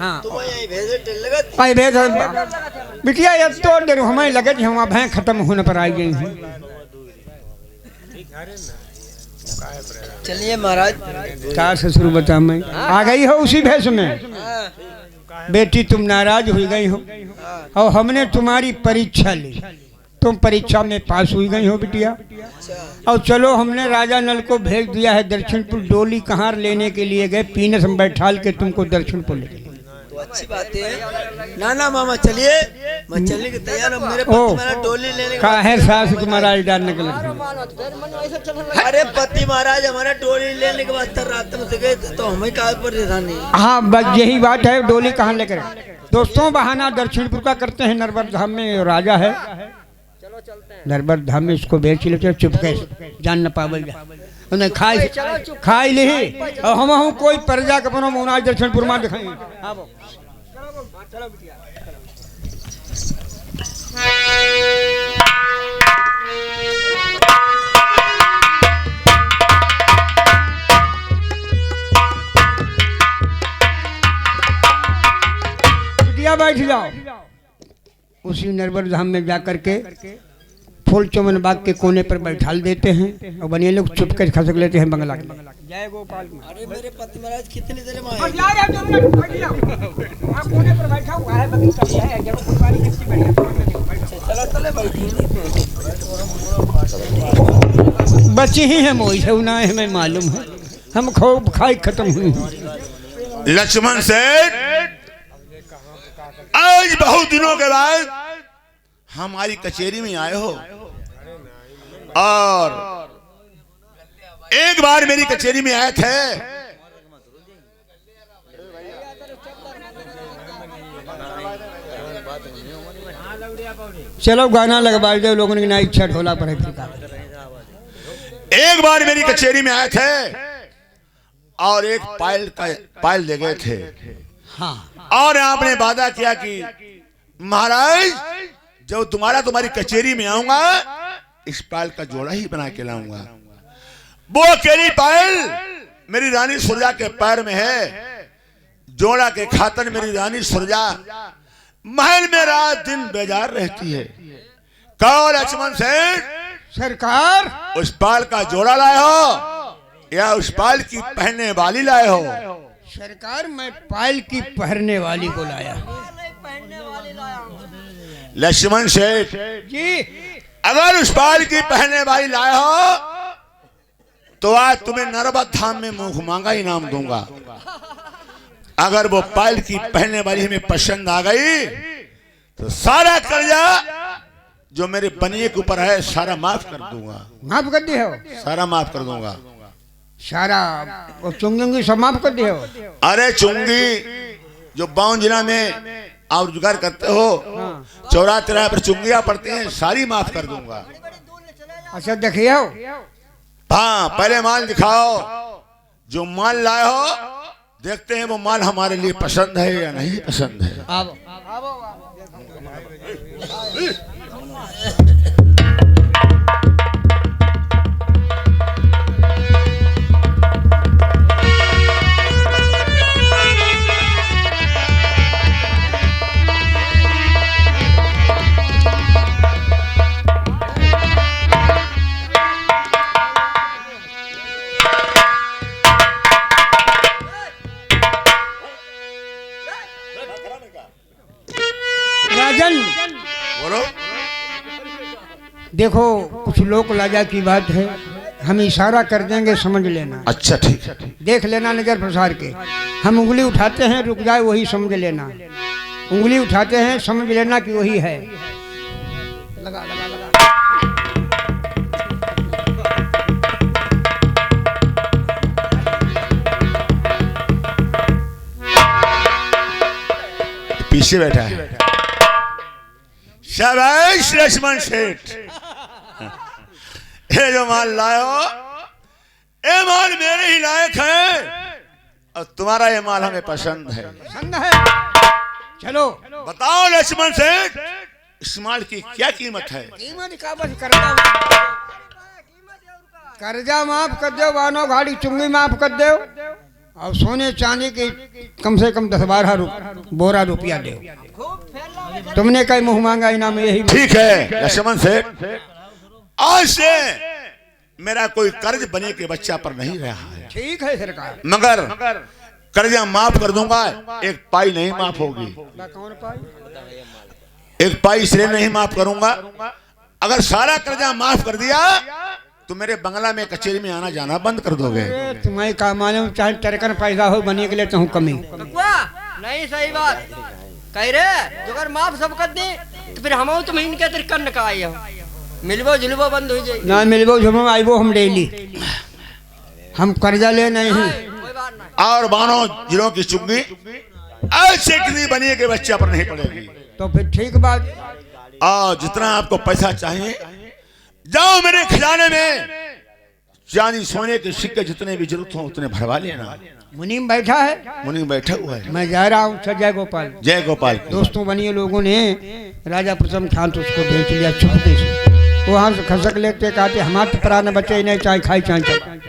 हाँ तो यही भेजे टेल लगत आई भेज बिटिया ये तो देर हमें लगे कि हम भैं खत्म होने पर आई गई हूँ। चलिए महाराज क्या ससुर बता मैं आ गई हो उसी भेष में। बेटी तुम नाराज हो गई हो और हमने तुम्हारी परीक्षा ली, तुम परीक्षा में पास हुई गई हो बिटिया। और चलो हमने राजा नल को भेज दिया है दक्षिणपुर, डोली कहाँ लेने के लिए गए, पीनस में बैठाल के तुमको दक्षिणपुर ले गए। तो अच्छी बात है। ना ना मामा चलिए, मैं चलने के तैयार हूँ। मेरे पति मेरा डोली लेने का है सास तुम्हारा डालने के लिए। अरे पति महाराज हमारा डोली लेने के बाद रात में गए तो हमें कहा पर नहीं। हाँ बस यही बात है, डोली कहाँ लेकर दोस्तों बहाना दक्षिणपुर का करते हैं। नरवर धाम में राजा है, नरवर धाम में इसको भेज लेते चुपके जान न पावल जा उन्हें खाई ली और हम कोई प्रजा के बनो मोना दक्षिणपुर में दिखाएंगे। बैठ जाओ उसी नरवर धाम में जाकर के फूल चमन बाग के कोने पर बैठाल देते हैं और बनिए लोग चुपके खसक लेते हैं बंगला के। जय गोपाल। अरे मेरे पति महाराज कितनी देर में कोने पर बैठा हुआ है बगीचा है, जब फुलवारी किसकी बैठी चलो चले बैठी बच्ची ही है मोई है ना हमें मालूम है, हम खूब खाई खत्म हुई। लक्ष्मण सेठ आज बहुत दिनों के बाद हमारी कचेरी में आए हो और एक बार मेरी कचेरी में आए थे। चलो गाना लगवा दो लोगों की ना इच्छा ढोला पर है। एक बार मेरी कचेरी में आए थे और एक पायल दे गए थे। हाँ और आपने वादा किया कि महाराज जब तुम्हारी कचेरी में आऊंगा इस पायल का जोड़ा ही बना के लाऊंगा। वो अकेली पायल मेरी रानी सुरजा के पैर में है। जोड़ा के खातर मेरी रानी सुरजा महल में रात दिन बेजार रहती है। कहो लक्ष्मण सेठ सरकार उस पायल का जोड़ा लाए हो या उस पायल की पहनने वाली लाए हो? सरकार मैं पायल की पहनने वाली को लाया। लक्ष्मण सेठ जी अगर उस पायल की पहनने वाली लाए हो तो आज तुम्हें नरवा धाम में मुंह मांगा इनाम दूंगा। अगर वो पायल की पहनने वाली हमें पसंद आ गई तो सारा कर्जा जो मेरे बनिए के ऊपर है सारा माफ कर दूंगा। माफ कर दी हो? सारा माफ कर दूंगा। सारा वो चुंगी सब माफ कर दी हो? अरे चुंगी जो बाउन जिला में आप रोजगार करते हो, चौरा तिराहे पर चुंगिया पड़ती हैं, सारी माफ कर दूंगा। अच्छा देखिए हो? हाँ पहले माल दिखाओ, जो माल लाए हो देखते हैं वो माल हमारे लिए पसंद है या नहीं पसंद है। अब राजन बोलो। देखो कुछ लोक लाजा की बात है, हम इशारा कर देंगे समझ लेना। अच्छा ठीक है। देख लेना नजर प्रसार के। हम उंगली उठाते हैं रुक जाए वही समझ लेना, उंगली उठाते हैं समझ लेना कि वही है। लगा लगा लगा पीछे बैठा है। शाबाश लक्ष्मण सेठ, ये जो माल लाए हो ये माल मेरे ही लायक है और तुम्हारा ये माल हमें पसंद है। पसंद है? चलो बताओ लक्ष्मण सेठ इस माल की क्या कीमत है? कीमत का बस कर्जा माफ कर दो, बानो गाड़ी चुंगी माफ कर दो, और सोने चांदी की कम से कम 10-12 बोरा रुपया दे। तुमने कई मुंह मांगा इनाम यही। ठीक है लक्ष्मण सेठ, आज से मेरा कोई कर्ज बने के बच्चा पर नहीं रहा है। ठीक है सरकार। मगर कर्जा माफ कर दूंगा, एक पाई नहीं माफ होगी। कौन पाई? एक पाई इसलिए नहीं माफ करूंगा, अगर सारा कर्जा माफ कर दिया तो मेरे बंगला में कचेरी में आना जाना बंद कर दोगे। तुम्हारी का मालूम, चाहे टरकन पैदा हो बनी के लिए तो हूँ कमी नहीं सही बात कह रहे। जो अगर माफ सब कर दे तो फिर हम तुम इनके तिरकन का आई हो मिलबो जुलबो बंद हो जाए ना। मिलबो झुमो आईबो हम डेली, हम कर्जा ले नहीं। कोई बात नहीं। और बानो जिलों की चुंगी ऐसे किसी बनिए के बच्चा पर नहीं पड़ेगी। तो फिर ठीक बात। और जितना आपको पैसा चाहिए जाओ मेरे खजाने में चांदी सोने के सिक्के जितने भी जरूरत हो उतने भरवा लेना। मुनीम बैठा है, मुनि बैठा हुआ है। मैं जा रहा हूँ। जय गोपाल। जय गोपाल। दोस्तों बनिए लोगों ने राजा प्रथम खान तो उसको बेच लिया चुपके से। वहां से खसक लेते कहते हमारे प्राण बचे ही नहीं, चाहे खाई चाहे चल।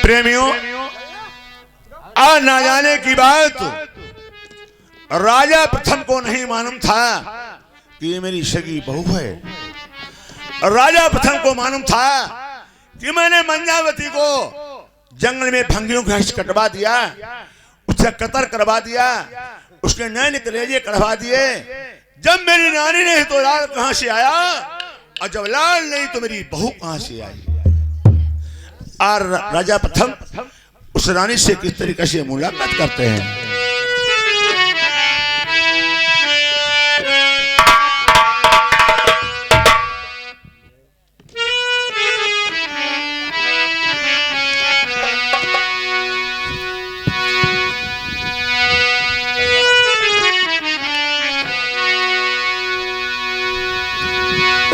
प्रेमियों, आज ना जाने की बात राजा प्रथम को नहीं मालूम था कि ये मेरी सगी बहू है। राजा प्रथम को मालूम था कि मैंने मंजावती को जंगल में भंगियों का हंस कटवा दिया, उसका कतर करवा दिया, उसके नैन कलेजे कढ़वा दिए। जब मेरी नानी नहीं तो लाल कहां से आया, और जब लाल नहीं तो मेरी बहू कहां से आई। और राजा प्रथम उस रानी से किस तरीके से मुलाकात करते हैं।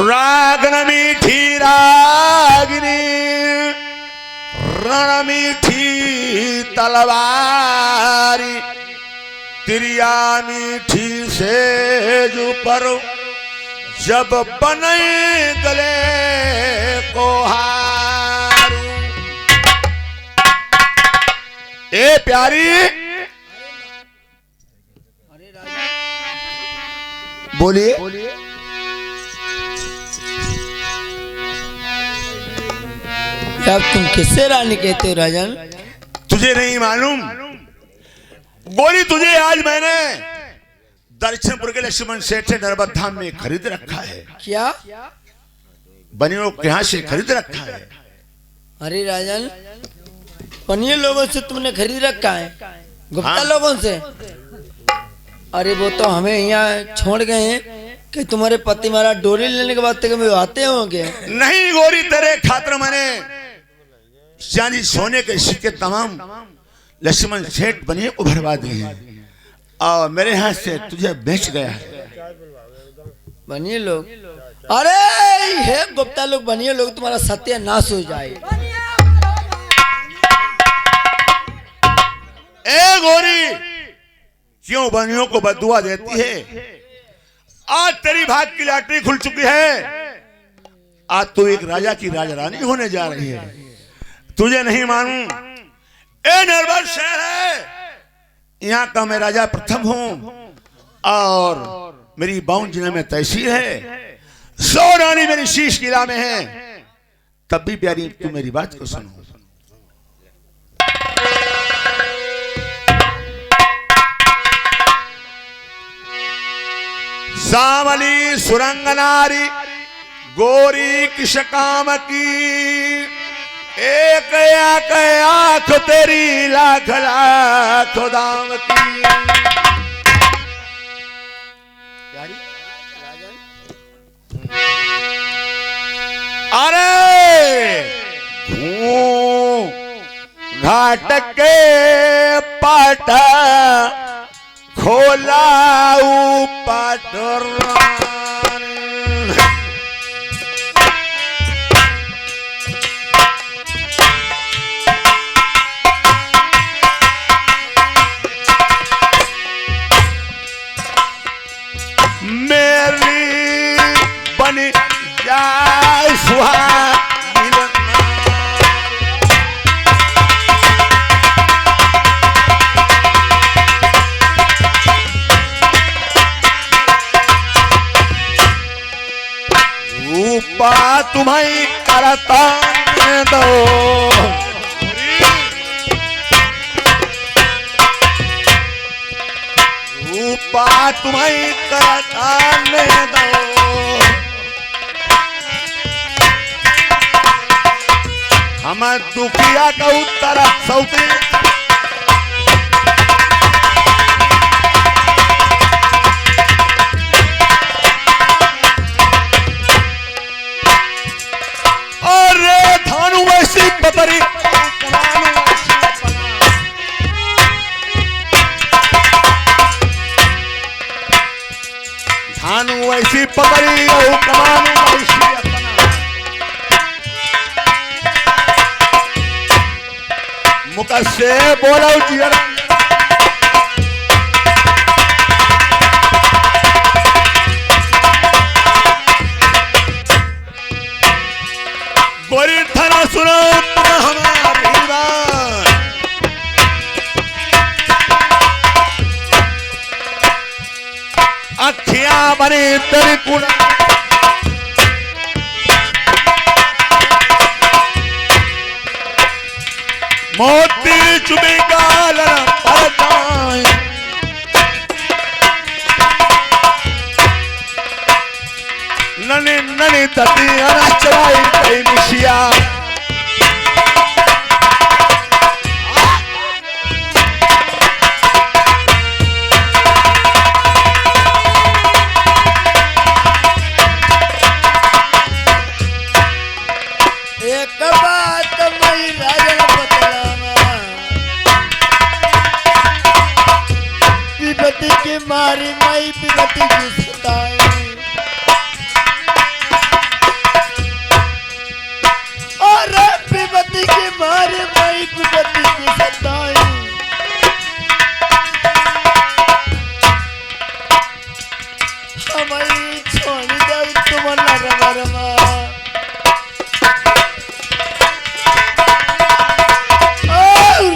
रागन मीठी रागिनी रण मीठी तलवारी, तिरिया मीठी सेज पर जब बने गले को हारू। ए प्यारी बोलिए। अब तुम किससे रानी कहते हो राजन? तुझे नहीं मालूम गोरी, तुझे आज मैंने दर्शनपुर के लक्ष्मण सेठ से नर्मदा धाम में खरीद रखा है। क्या? बनियों के यहाँ से खरीद रखा है। अरे राजन, बनिए लोगों से तुमने खरीद रखा है? गुप्ता हाँ। लोगों से? अरे वो तो हमें यहाँ छोड़ गए हैं कि तुम्हारे पति महाराज डोली लेने के बाद तक में आते होंगे। नहीं गोरी, तेरे खातिर मैंने चांदी सोने के सिक्के तमाम लक्ष्मण सेठ बनिए को भरवा दिए हैं, और मेरे हाथ से तुझे बेच गया है। बनिए लोग, अरे हे गुप्ता लोग, बनिए लोग, तुम्हारा सत्यानाश हो जाए। ए गोरी, क्यों बनियों को बददुआ देती है? आज तेरी भाग की लॉटरी खुल चुकी है। आज तू एक राजा की राजरानी होने जा रही है। तुझे नहीं मानूं, ए नरवर शहर है, यहाँ का मैं राजा प्रथम हूँ, और मेरी बाउन जिले में तहसील है, 100 रानी मेरी शीश किला में है। तब भी प्यारी तू मेरी बात को सुनो। सावली सुरंग नारी गोरी किस काम की, एक आंख तेरी लाख लाख दाम की। अरे घाट के पाट खोला पाटर तुम्हें करता दो, रूपा तुम्हें करता दो, हम दुखिया का उत्तर सौते पतरी धानु वैसी पतरी कमानु वैसी मुख से बोलो जियर गोरी थाना सुनो अखियां बनी तेरी कुड़ा मोती चुबी गाल परदाई ननी ननी तती अनाचराई कई मिशिया एक बात मैं राजन बतलाना, विपत्ति की मारी मई विपत्ति की सताई, और विपत्ति की मारी मई विपत्ति की सताई, हमें छोड़ दे तुम नरमा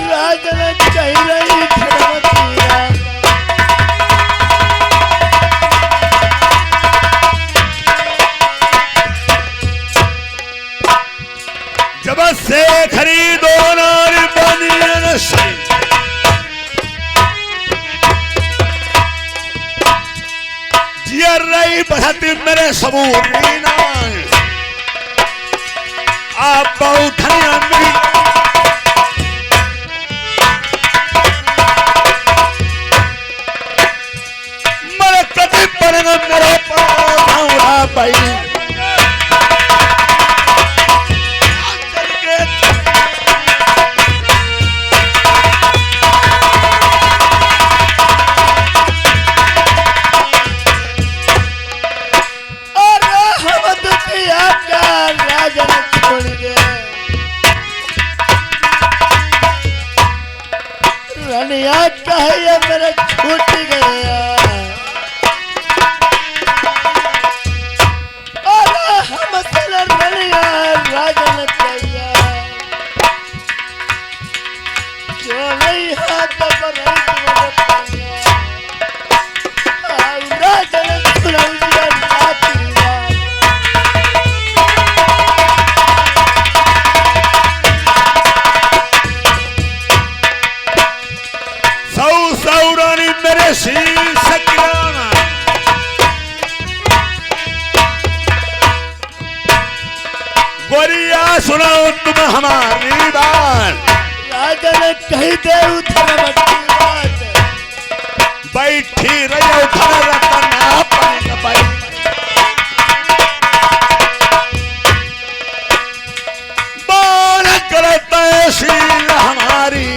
राजन कह रही धर्मतीरा, जब से खरीदो नारी बनियन से जियर रही बसती मेरे सबूरी नाय आप बहुत धनिया मेरी मेरे पाँव भाई और हम दुखिया का राजन छोड़ गए, रनिया कहे मेरे छूट गया, राजन कैया जो नहीं हाथ पर राजन सौ सौ रानी मेरे शीश किराना गोरिया सुनो तुम हमारी बात, राजन कही दे उधर बात, बैठी रही उधर रतना पानी पाई, बार करता है शील हमारी,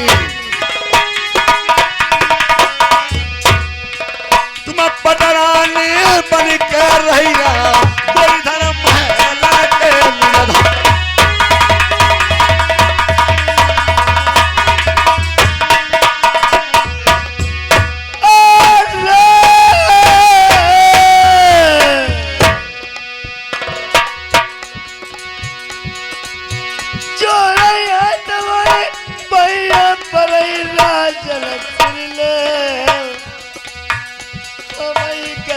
तुम पटरानी बन कर रही कोई धर्म महला के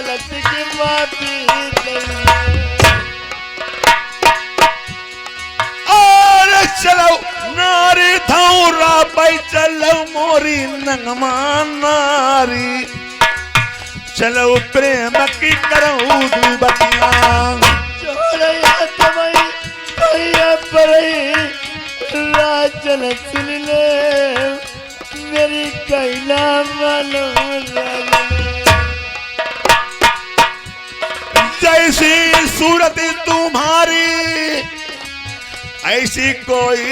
गलती की माफी चलो नारी धौरा पाई चलो मोरी नंगमा नारी चलो प्रेम की करूँ बतिया राजन सुन ले मेरी कहना मानो जैसी सूरत तुम्हारी ऐसी कोई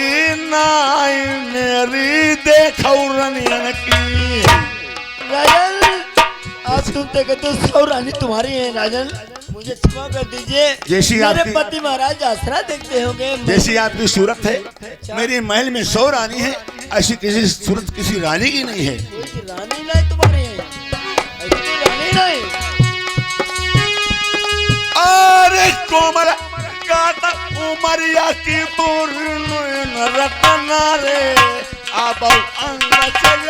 नाई मेरी देखो रनियन की। राजन आज तुम तक तो सौ रानी तुम्हारी है राजन, मुझे क्षमा कर दीजिए। जैसी मेरे आपकी पति महाराज आसरा देखते होंगे। जैसी आपकी सूरत है मेरी महल में 100 रानी है, ऐसी किसी सूरत किसी रानी की नहीं है। कोई रानी नहीं तुम्हारी है, ऐसी रानी नहीं। अरे कोमल काटा उमरिया की पूर्ण रतना रे अब अंग चल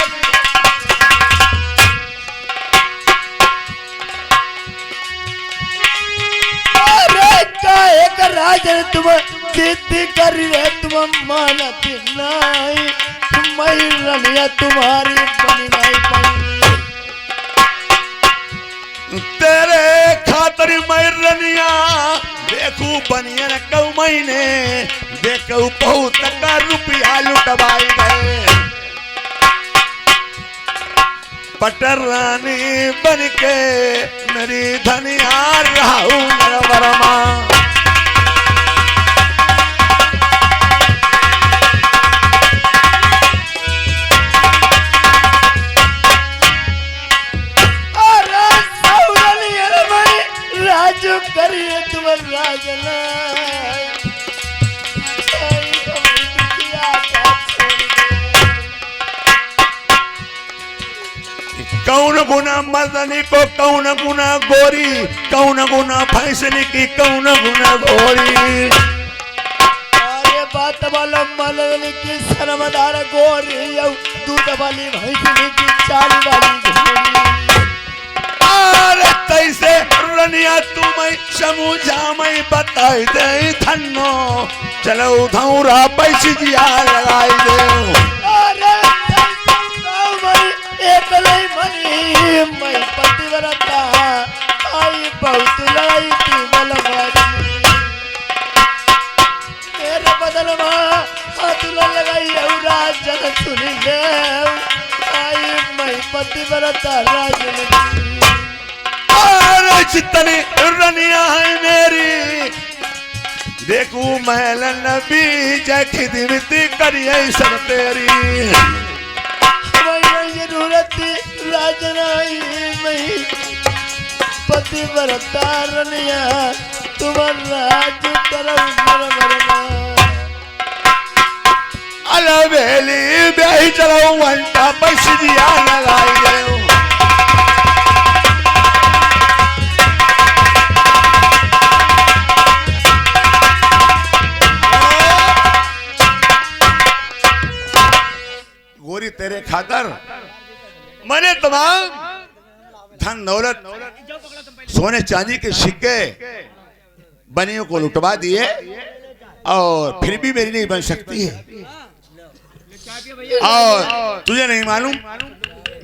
एक राजन तुम जिद कर रहे तुम मानत नहीं, मैं रनिया तुम्हारी बनी नहीं पाई। तेरे खातर मैं रनिया देखू बनियन कौ महीने देखू बहुत का रुपया लुटवाई गए पटर रानी बन के मेरी धनिया रहू वर्मा। राजू करिए तुम राजन कौन गुना मर्दनी को कौन गुना गोरी कौन गुना फैसले की कौन गुना गोरी। अरे बात वाला मर्दनी की शर्मदार गोरी दूध वाली भैंसनी की चाल वाली घोड़ी। अरे तैसे रनिया तुम्हें समझा मैं बताई दे धन्नो चलो धौरा पैसी जिया लगाई दे। अरे एक नहीं मनी मैं पतिव्रता आई बहुत लड़ाई थी बलवारी मेरे बदल में हाथ लगाई राजन सुन ले आई मैं पतिव्रता राजन। अरे चितनी रनिया है मेरी देखू महल नबी जय खिदमती करिए सब तेरी। जरूरत राजनाई नहीं पतिव्रता रनिया तुम्हारा राज करम अलवेली ब्याही चलो वंटा पैसिया लगाई गए। गोरी तेरे खातर मैंने तमाम धन दौलत सोने चांदी के सिक्के बनियों को लुटवा दिए और फिर भी मेरी नहीं बन सकती है। और तुझे नहीं मालूम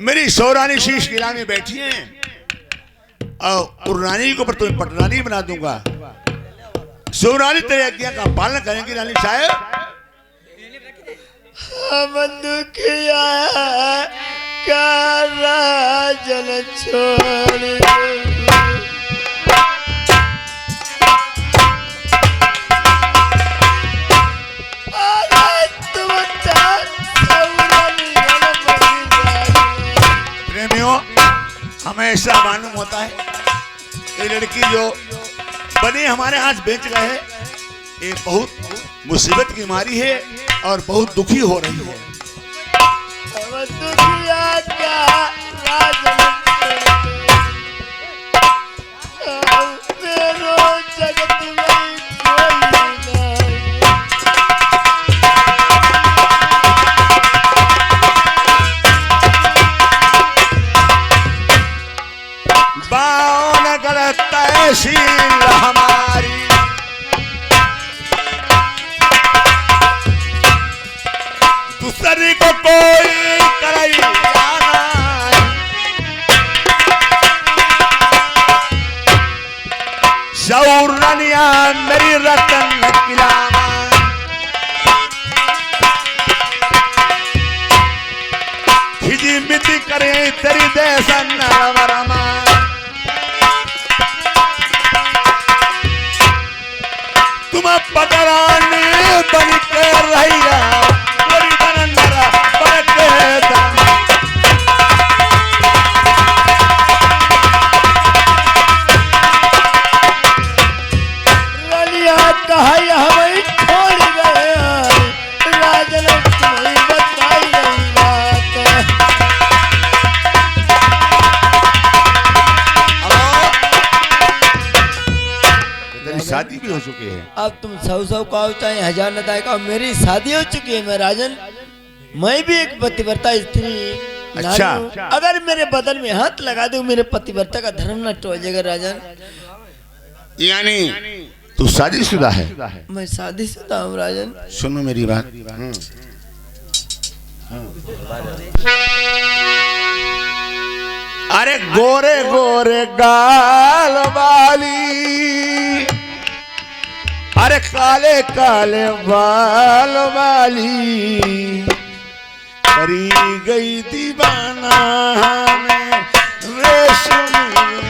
मेरी 100 रानी शीश किला में बैठी हैं और रानी को पर तुम्हें पटरानी बना दूंगा। 100 रानी तेरे आज्ञा का पालन करेंगी रानी साहब। हम दुखिया का राजन छोड़ प्रेमियों हमेशा मालूम होता है ये लड़की जो बने हमारे हाथ बेच गए है ये बहुत मुसीबत की मारी है और बहुत दुखी हो रही है। दुखिया का राजन जगत में बावन गलत तहसील हमारी सरी को कोई कराई जाना शौर रनिया मेरी रतन किलामा हिजी मिति करे तेरी देसन नवरमा तुम पदरानी बन के रहिया गोरी बनंदरा बरके दाम रलिया कहाई हमें छोड़ गए राजन तुम्हें बताई गई बात तेरी शादी भी हो चुकी है अब तुम सौ का चाहे हजार नदाय का मेरी शादी हो चुकी है मैं राजन मैं भी एक पतिव्रता स्त्री अच्छा। नारी हूं। अगर मेरे बदन में हाथ लगा दो मेरे पतिव्रता का धर्म नष्ट हो जाएगा राजन यानी तू शादीशुदा है मैं शादीशुदा हूँ राजन सुनो मेरी बात अरे गोरे गोरे गाल वाली अरे काले काले बाल वाली करी गई दीवाना में रेशमी